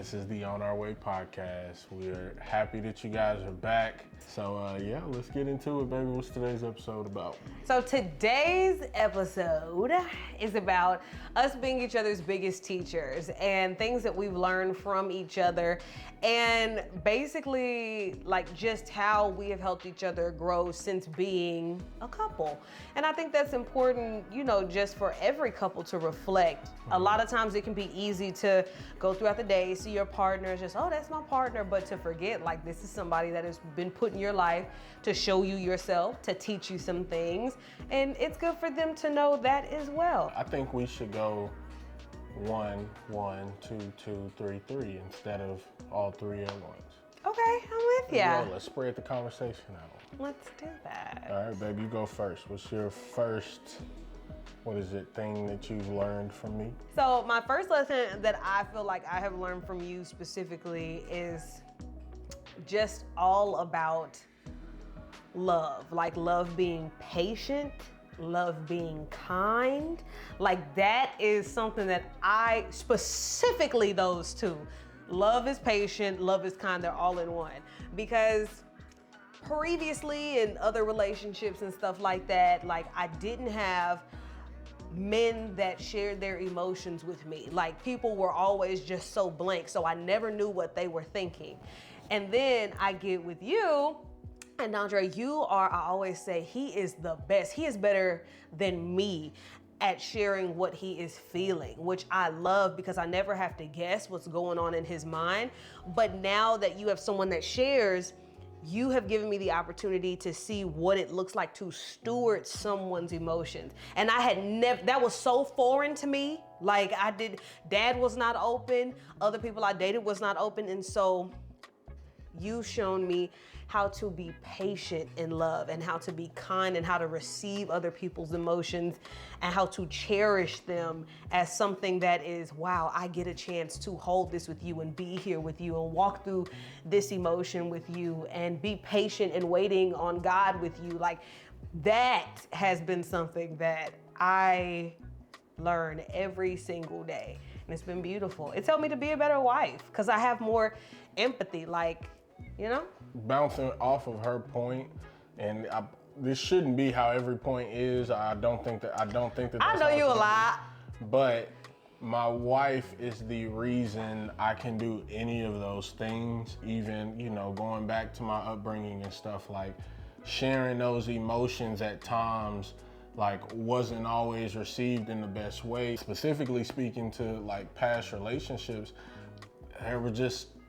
This is the On Our Way podcast. We're happy that you guys are back. So yeah, let's get into it, baby. What's today's episode about? So today's episode is about us being each other's biggest teachers and things that we've learned from each other, and basically like just how we have helped each other grow since being a couple. And I think that's important, you know, just for every couple to reflect. A lot of times it can be easy to go throughout the day, see your partner, just, oh, that's my partner, but to forget, like, this is somebody that has been put in your life to show you yourself, to teach you some things, and it's good for them to know that as well. I think we should go 1, 1, 2, 2, 3, 3 instead of all three at once. Okay, I'm with ya. Let's spread the conversation out. Let's do that. All right, baby, you go first. What's your first, thing that you've learned from me? So my first lesson that I feel like I have learned from you specifically is just all about love. Like love being patient, love being kind. Like that is something that I specifically, those two. Love is patient, love is kind, they're all in one. Because previously in other relationships and stuff like that, like I didn't have men that shared their emotions with me. Like people were always just so blank, so I never knew what they were thinking. And then I get with you, and Andre, you are, I always say, he is the best. He is better than me at sharing what he is feeling, which I love because I never have to guess what's going on in his mind. But now that you have someone that shares, you have given me the opportunity to see what it looks like to steward someone's emotions. And I had never, that was so foreign to me. Like Dad was not open, other people I dated was not open. And so you've shown me how to be patient in love and how to be kind and how to receive other people's emotions and how to cherish them as something that is, wow, I get a chance to hold this with you and be here with you and walk through this emotion with you and be patient and waiting on God with you. Like that has been something that I learn every single day. And it's been beautiful. It's helped me to be a better wife because I have more empathy, like, you know? Bouncing off of her point, and this shouldn't be how every point is. I don't think that. I know you a lot. But my wife is the reason I can do any of those things. Even, going back to my upbringing and stuff, like sharing those emotions at times, like wasn't always received in the best way. Specifically speaking to like past relationships,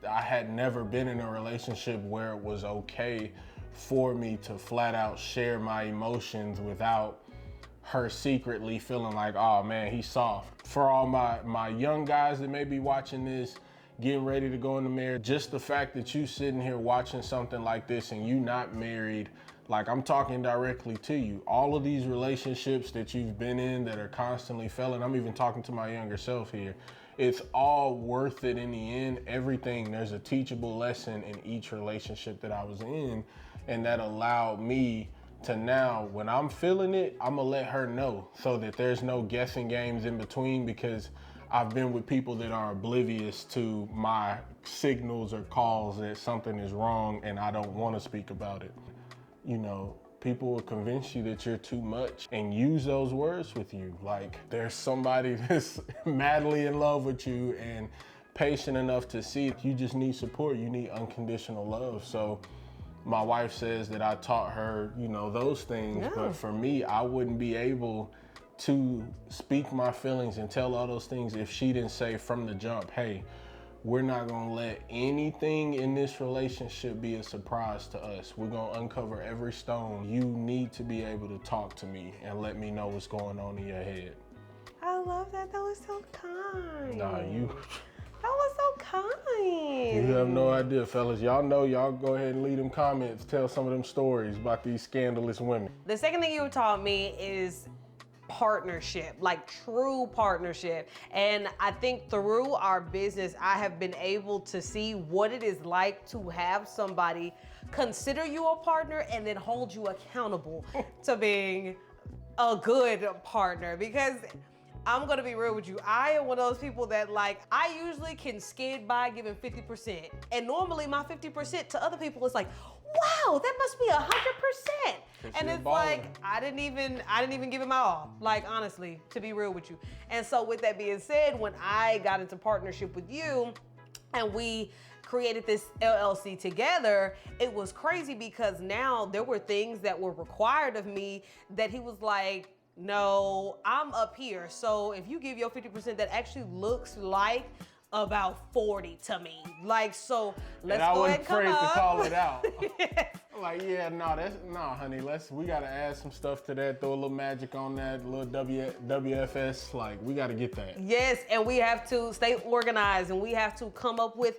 I had never been in a relationship where it was okay for me to flat out share my emotions without her secretly feeling like, oh man, he's soft. For all my young guys that may be watching this, getting ready to go in the marriage, just the fact that you sitting here watching something like this and you not married, like I'm talking directly to you. All of these relationships that you've been in that are constantly failing, I'm even talking to my younger self here. It's all worth it in the end. Everything, there's a teachable lesson in each relationship that I was in, and that allowed me to now, when I'm feeling it, I'm gonna let her know so that there's no guessing games in between, because I've been with people that are oblivious to my signals or calls that something is wrong and I don't want to speak about it. People will convince you that you're too much and use those words with you. Like there's somebody that's madly in love with you and patient enough to see you just need support. You need unconditional love. So my wife says that I taught her, those things. Yeah. But for me, I wouldn't be able to speak my feelings and tell all those things if she didn't say from the jump, hey, we're not gonna let anything in this relationship be a surprise to us. We're gonna uncover every stone. You need to be able to talk to me and let me know what's going on in your head. I love that. That was so kind. Nah, That was so kind. You have no idea, fellas. Y'all know, y'all go ahead and leave them comments. Tell some of them stories about these scandalous women. The second thing you taught me is partnership, like true partnership. And I think through our business, I have been able to see what it is like to have somebody consider you a partner and then hold you accountable to being a good partner. Because I'm gonna be real with you. I am one of those people that like, I usually can skid by giving 50%. And normally my 50% to other people is like, wow, that must be 100%. And it's like, I didn't even give it my all. Like, honestly, to be real with you. And so with that being said, when I got into partnership with you and we created this LLC together, it was crazy because now there were things that were required of me that he was like, no, I'm up here. So if you give your 50%, that actually looks like about 40 to me. Like, so let's go ahead and come up. I wasn't afraid to call it out. Yes. I'm like, yeah, no, honey, we gotta add some stuff to that, throw a little magic on that, a little WFS, like, we gotta get that. Yes, and we have to stay organized and we have to come up with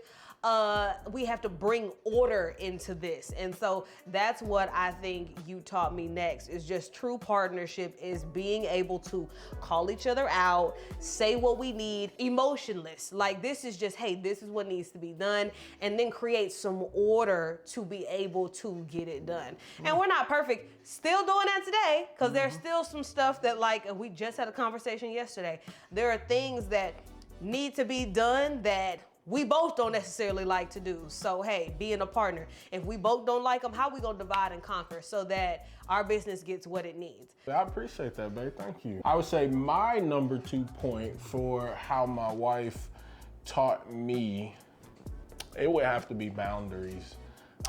we have to bring order into this. And so that's what I think you taught me next, is just true partnership is being able to call each other out, say what we need, emotionless. Like, this is just, hey, this is what needs to be done, and then create some order to be able to get it done. And we're not perfect, still doing that today, because there's still some stuff that, like, we just had a conversation yesterday. There are things that need to be done that we both don't necessarily like to do. So, hey, being a partner, if we both don't like them, how we gonna divide and conquer so that our business gets what it needs? I appreciate that, babe, thank you. I would say my number 2 point for how my wife taught me, it would have to be boundaries.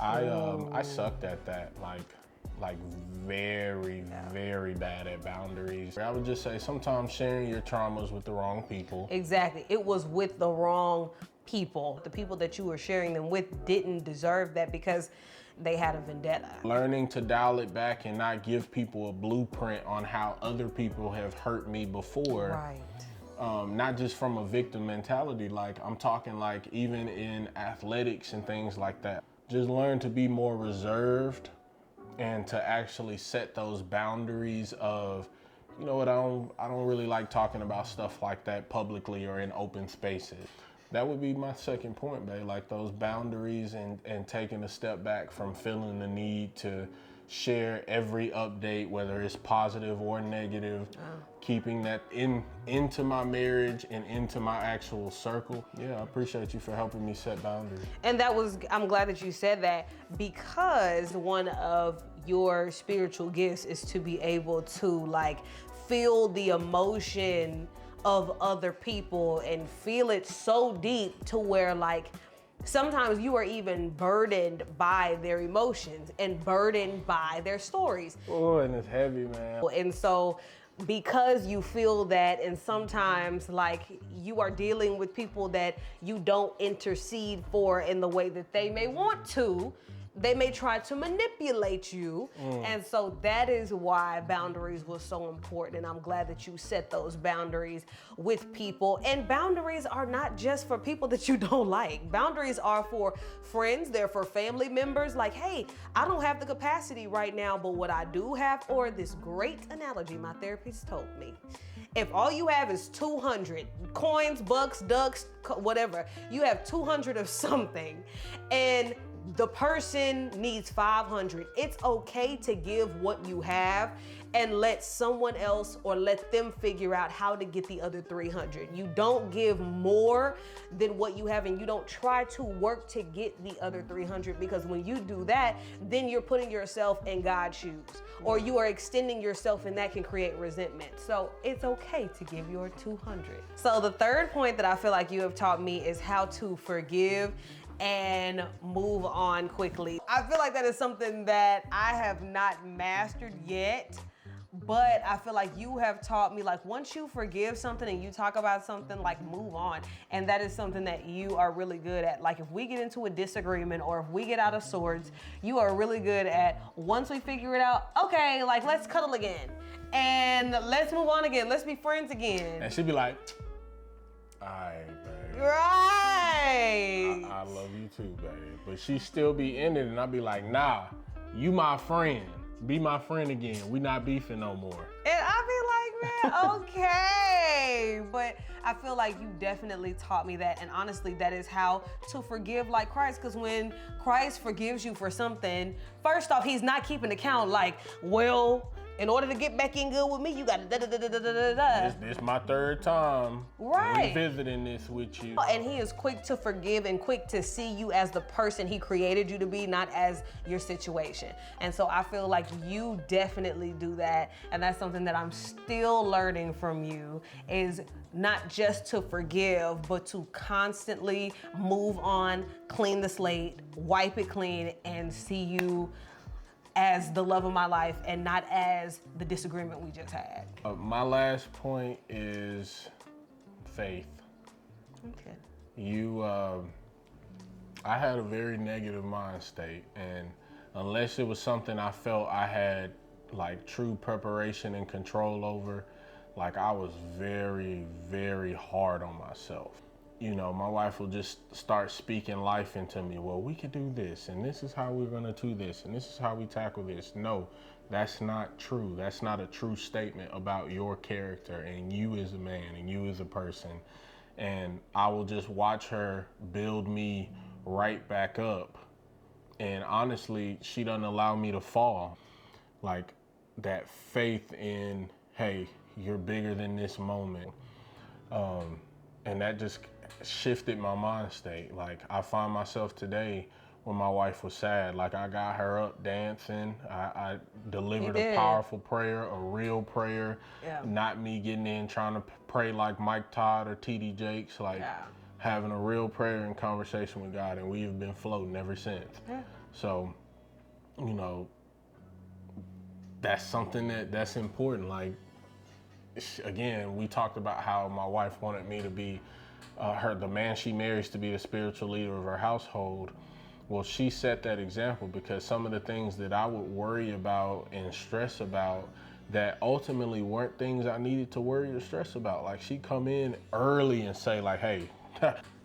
I sucked at that, like very, very bad at boundaries. I would just say sometimes sharing your traumas with the wrong people. Exactly, it was with the wrong people. The people that you were sharing them with didn't deserve that because they had a vendetta. Learning to dial it back and not give people a blueprint on how other people have hurt me before. Right. Not just from a victim mentality, like I'm talking like even in athletics and things like that. Just learn to be more reserved and to actually set those boundaries of, you know what, I don't really like talking about stuff like that publicly or in open spaces. That would be my second point, babe, like those boundaries and taking a step back from feeling the need to share every update, whether it's positive or negative, keeping that into my marriage and into my actual circle. Yeah, I appreciate you for helping me set boundaries. And I'm glad that you said that, because one of your spiritual gifts is to be able to like feel the emotion of other people and feel it so deep to where like sometimes you are even burdened by their emotions and burdened by their stories. Oh, and it's heavy, man. And so because you feel that, and sometimes like you are dealing with people that you don't intercede for in the way that they may want to, they may try to manipulate you. And so that is why boundaries was so important. And I'm glad that you set those boundaries with people. And boundaries are not just for people that you don't like. Boundaries are for friends, they're for family members. Like, hey, I don't have the capacity right now, but what I do have, or this great analogy my therapist told me, if all you have is 200 coins, bucks, ducks, whatever, you have 200 of something, and the person needs 500. It's okay to give what you have and let someone else or let them figure out how to get the other 300. You don't give more than what you have, and you don't try to work to get the other 300, because when you do that, then you're putting yourself in God's shoes, or you are extending yourself, and that can create resentment. So it's okay to give your 200. So the third point that I feel like you have taught me is how to forgive and move on quickly. I feel like that is something that I have not mastered yet, but I feel like you have taught me, like, once you forgive something and you talk about something, like, move on. And that is something that you are really good at. Like, if we get into a disagreement or if we get out of sorts, you are really good at, once we figure it out, okay, like, let's cuddle again and let's move on again. Let's be friends again. And she'd be like, all right, babe. Right. I love you too, babe. But she still be in it, and I'd be like, nah, you my friend. Be my friend again. We not beefing no more. And I be like, man, okay. But I feel like you definitely taught me that. And honestly, that is how to forgive like Christ. Because when Christ forgives you for something, first off, he's not keeping account like, well, in order to get back in good with me, you gotta da da da da da da da. This my third time revisiting this with you. And he is quick to forgive and quick to see you as the person he created you to be, not as your situation. And so I feel like you definitely do that. And that's something that I'm still learning from you, is not just to forgive, but to constantly move on, clean the slate, wipe it clean, and see you as the love of my life and not as the disagreement we just had. My last point is faith. Okay. I had a very negative mind state, and unless it was something I felt I had like true preparation and control over, like I was very, very hard on myself. You know, my wife will just start speaking life into me. Well, we could do this, and this is how we're gonna do this, and this is how we tackle this. No, that's not true. That's not a true statement about your character and you as a man and you as a person. And I will just watch her build me right back up. And honestly, she doesn't allow me to fall. Like that faith in, hey, you're bigger than this moment. And that just shifted my mind state. Like I find myself today when my wife was sad, like I got her up dancing. I delivered a powerful prayer, a real prayer, not me getting in trying to pray like Mike Todd or TD Jakes, like having a real prayer and conversation with God, and we have been floating ever since. So, you know, that's something that's important. Like, again, we talked about how my wife wanted me to be the man she marries to be the spiritual leader of her household. Well, she set that example, because some of the things that I would worry about and stress about that ultimately weren't things I needed to worry or stress about. Like she'd come in early and say like, hey,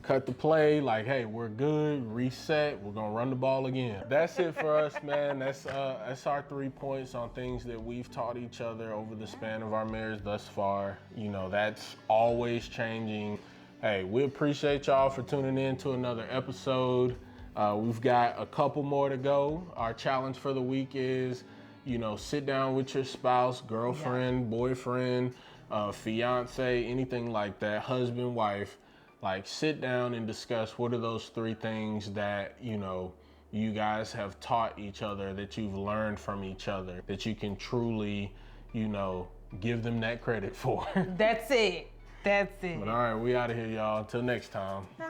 cut the play, like, hey, we're good, reset, we're gonna run the ball again. That's it for us, man. That's our 3 points on things that we've taught each other over the span of our marriage thus far. You know, that's always changing. Hey, we appreciate y'all for tuning in to another episode. We've got a couple more to go. Our challenge for the week is, you know, sit down with your spouse, girlfriend, boyfriend, fiance, anything like that, husband, wife. Like, sit down and discuss what are those 3 things that, you know, you guys have taught each other, that you've learned from each other, that you can truly, you know, give them that credit for. That's it. That's it. But all right, we out of here, y'all. Until next time. Bye.